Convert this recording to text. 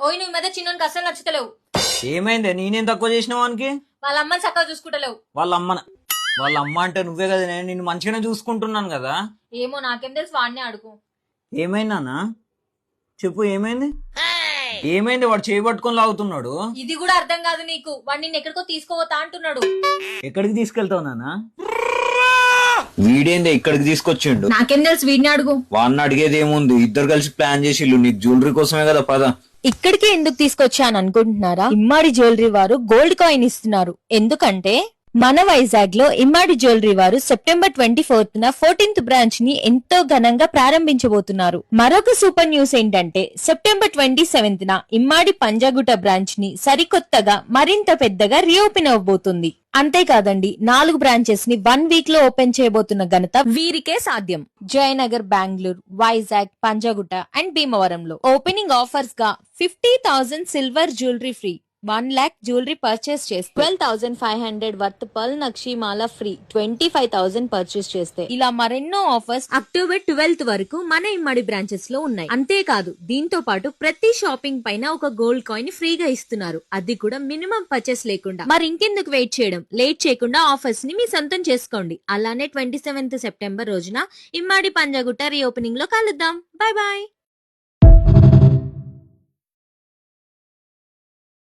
ఓయ్ నువ్వు ఈ మధ్య చిన్నోనికి అస్సలు నచ్చుతలేవు. ఏమైంది? నేనేం తక్కువ చేసిన వానికి? వాళ్ళ అమ్మని చక్కగా చూసుకుంటలేవు. వాళ్ళ అమ్మ అంటే నువ్వే కదా, నేను నిన్ను మంచిగానే చూసుకుంటున్నాను కదా. ఏమో నాకేం తెలుసు, వాడినే అడుగు. ఏమైందన్నా చెప్పు, ఏమైంది? ఏమైంది? వాడు చేయబట్టుకొని లాగుతున్నాడు. ఇది కూడా అర్థం కాదు నీకు. వాడు నిన్ను ఎక్కడికో తీసుకోపోతా అంటున్నాడు. ఎక్కడికి తీసుకెళ్తావు నాన్న? వీడేంది ఇక్కడికి తీసుకొచ్చిండు? నాకేం తెలుసు, వీడిని అడుగు. వాడిని అడిగేది ఏముంది, ఇద్దరు కలిసి ప్లాన్ చేసిళ్ళు నీకు జ్యువెలరీ కోసమే కదా. పద. ఇక్కడికి ఎందుకు తీసుకొచ్చాను అనుకుంటున్నారా? ఇమ్మాడి జ్యువెలరీ వారు గోల్డ్ కాయిన్ ఇస్తున్నారు. ఎందుకంటే మన వైజాగ్ లో ఇమ్మాడి జ్యువెలరీ వారు సెప్టెంబర్ 24th 14th బ్రాంచ్ ని ఎంతో ఘనంగా ప్రారంభించబోతున్నారు. మరొక సూపర్ న్యూస్ ఏంటంటే సెప్టెంబర్ 27th ఇమ్మాడి పంజాగుట్ట బ్రాంచ్ ని సరికొత్తగా మరింత పెద్దగా రీఓపెన్ అవబోతుంది. అంతేకాదండి, 4 బ్రాంచెస్ ని 1 వీక్ లో ఓపెన్ చేయబోతున్న ఘనత వీరికే సాధ్యం. జయనగర్, బెంగళూరు, వైజాగ్, పంజాగుట్ట అండ్ భీమవరంలో ఓపెనింగ్ ఆఫర్స్ గా 50,000 silver jewellery free, 1 lakh jewellery purchase చేస్తే 12,500 వర్త్ పర్ల్ నక్షి మాల ఫ్రీ, 25,000 పర్చేస్ చేస్తే ఇలా మరెన్నో ఆఫర్స్ అక్టోబర్ 12th వరకు మన ఇమ్మడి బ్రాంచెస్ లో ఉన్నాయి. అంతేకాదు, దీంతో పాటు ప్రతి షాపింగ్ పైన ఒక గోల్డ్ కాయిన్ ఫ్రీగా ఇస్తున్నారు. అది కూడా మినిమం పర్చేస్ లేకుండా. మరి ఇంకెందుకు వెయిట్ చేయడం? లేట్ చేయకుండా ఆఫర్స్ ని మీ సొంతం చేసుకోండి. అలానే 27th సెప్టెంబర్ రోజున ఇమ్మాడి పంజాగుట్ట రీఓపెనింగ్ లో కలుద్దాం. Bye bye.